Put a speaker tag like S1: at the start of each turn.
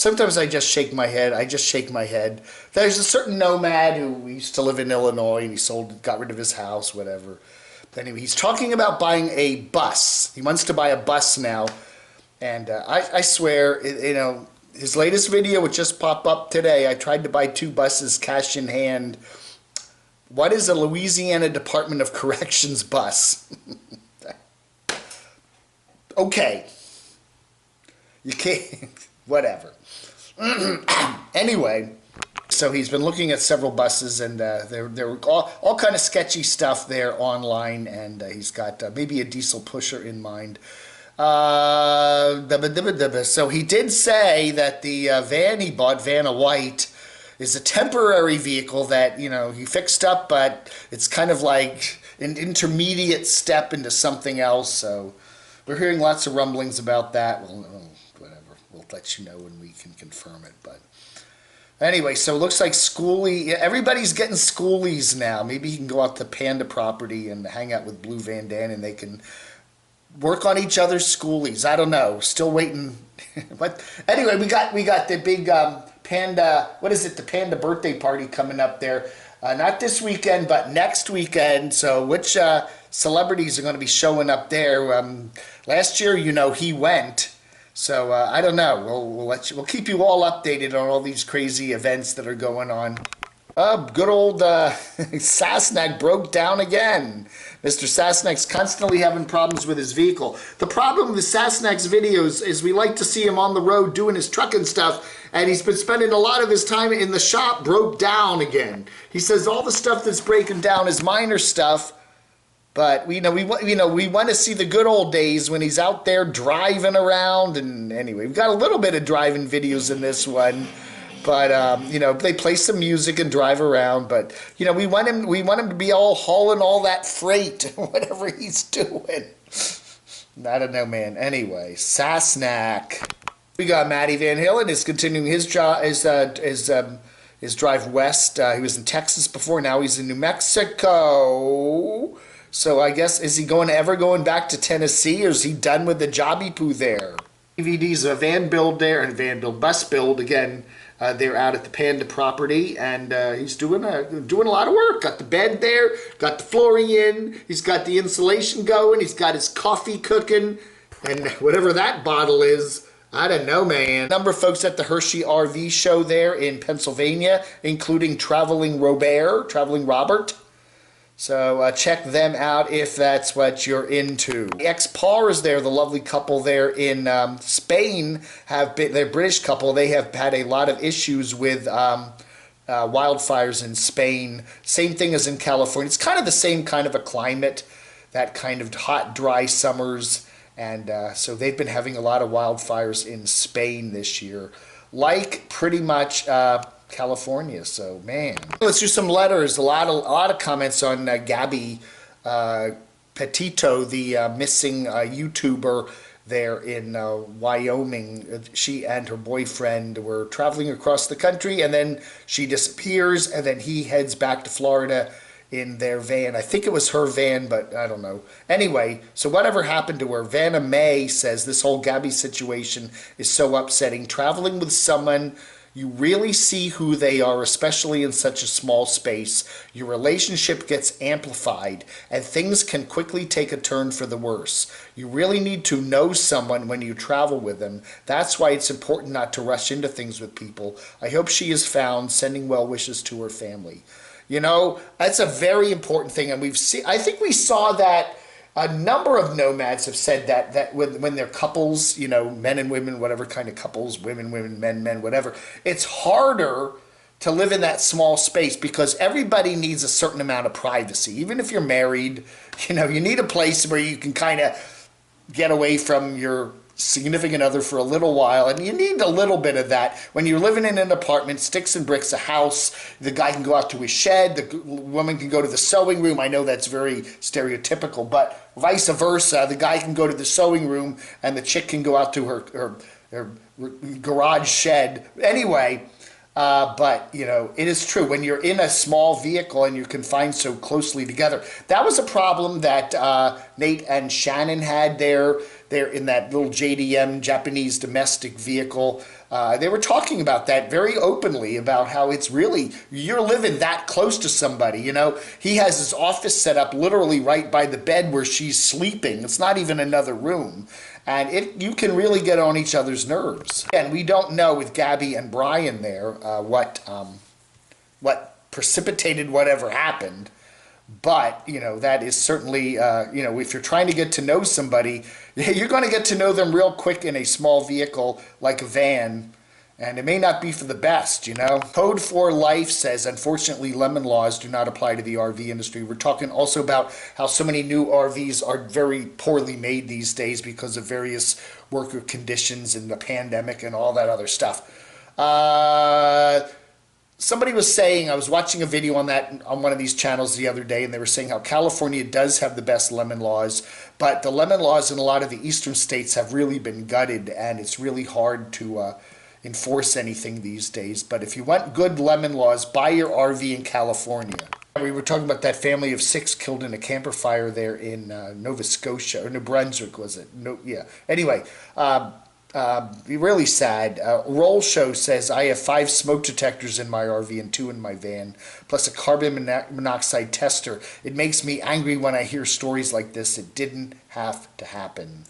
S1: Sometimes I just shake my head. I just shake my head. There's a certain nomad who used to live in Illinois and got rid of his house, whatever. But anyway, he's talking about buying a bus. He wants to buy a bus now. And I swear, his latest video, which just popped up today, I tried to buy 2 buses cash in hand. What is a Louisiana Department of Corrections bus? Okay. You can't, whatever. Anyway, so he's been looking at several buses, and there were all kind of sketchy stuff there online, and he's got maybe a diesel pusher in mind. So he did say that the van he bought, Vanna White, is a temporary vehicle that, he fixed up, but it's kind of like an intermediate step into something else. So we're hearing lots of rumblings about that. Well, whatever. We'll let you know when we can confirm it. But anyway, so it looks like everybody's getting schoolies now. Maybe he can go out to Panda property and hang out with Blue Van Dan, and they can work on each other's schoolies. I don't know. Still waiting. But anyway, we got the big Panda. What is it? The Panda birthday party coming up there. Not this weekend, but next weekend. So which celebrities are going to be showing up there? Last year, he went. So I don't know. We'll keep you all updated on all these crazy events that are going on. Good old Sasnak broke down again. Mr. Sasnak's constantly having problems with his vehicle. The problem with Sasnak's videos is we like to see him on the road doing his trucking stuff, and he's been spending a lot of his time in the shop broke down again. He says all the stuff that's breaking down is minor stuff, but we want to see the good old days when he's out there driving around. And anyway, we've got a little bit of driving videos in this one. But they play some music and drive around. But we want him to be all hauling all that freight, whatever he's doing. I don't know, man. Anyway, Sasnak. We got Matty Van Hillen is continuing his drive west. He was in Texas before. Now he's in New Mexico. So I guess, is he ever going back to Tennessee, or is he done with the jobby poo there? DVD's a van build there, and van build bus build again. They're out at the Panda property, and he's doing a lot of work. Got the bed there, got the flooring in, he's got the insulation going, he's got his coffee cooking, and whatever that bottle is, I don't know, man. A number of folks at the Hershey RV show there in Pennsylvania, including Traveling Robert. So check them out if that's what you're into. The ex-Pars there, the lovely couple there in Spain, they're a British couple. They have had a lot of issues with wildfires in Spain. Same thing as in California. It's kind of the same kind of a climate, that kind of hot, dry summers. And so they've been having a lot of wildfires in Spain this year, like pretty much California. So man, let's do some letters. A lot of comments on Gabby Petito, the missing YouTuber there in Wyoming. She and her boyfriend were traveling across the country, and then she disappears, and then he heads back to Florida in their van. I think it was her van, but I don't know. Anyway, so whatever happened to her, Vanna Mae says this whole Gabby situation is so upsetting. Traveling with someone, you really see who they are, especially in such a small space. Your relationship gets amplified, and things can quickly take a turn for the worse. You really need to know someone when you travel with them. That's why it's important not to rush into things with people. I hope she is found. Sending well wishes to her family. That's a very important thing, and I think we saw that. A number of nomads have said that when they're couples, men and women, whatever kind of couples, women, men, whatever, it's harder to live in that small space because everybody needs a certain amount of privacy. Even if you're married, you need a place where you can kind of get away from your significant other for a little while, and you need a little bit of that. When you're living in an apartment, sticks and bricks, a house, the guy can go out to his shed, the woman can go to the sewing room. I know that's very stereotypical, but vice versa, the guy can go to the sewing room and the chick can go out to her garage shed. Anyway, but it is true when you're in a small vehicle and you're confined so closely together. That was a problem that Nate and Shannon had there. there in that little JDM, Japanese domestic vehicle. They were talking about that very openly, about how it's really, you're living that close to somebody, you know. He has his office set up literally right by the bed where she's sleeping. It's not even another room. And you can really get on each other's nerves. And we don't know with Gabby and Brian there what precipitated whatever happened. But, you know, that is certainly, you know, if you're trying to get to know somebody, you're going to get to know them real quick in a small vehicle like a van. And it may not be for the best, you know. Code for Life says, unfortunately, lemon laws do not apply to the RV industry. We're talking also about how so many new RVs are very poorly made these days because of various worker conditions and the pandemic and all that other stuff. Somebody was saying, I was watching a video on that on one of these channels the other day, and they were saying how California does have the best lemon laws, but the lemon laws in a lot of the eastern states have really been gutted, and it's really hard to enforce anything these days. But if you want good lemon laws, buy your RV in California. We were talking about that family of 6 killed in a camper fire there in Nova Scotia, or New Brunswick, was it? No, yeah. Anyway, really sad. Roll Show says, I have 5 smoke detectors in my RV and 2 in my van, plus a carbon monoxide tester. It makes me angry when I hear stories like this. It didn't have to happen.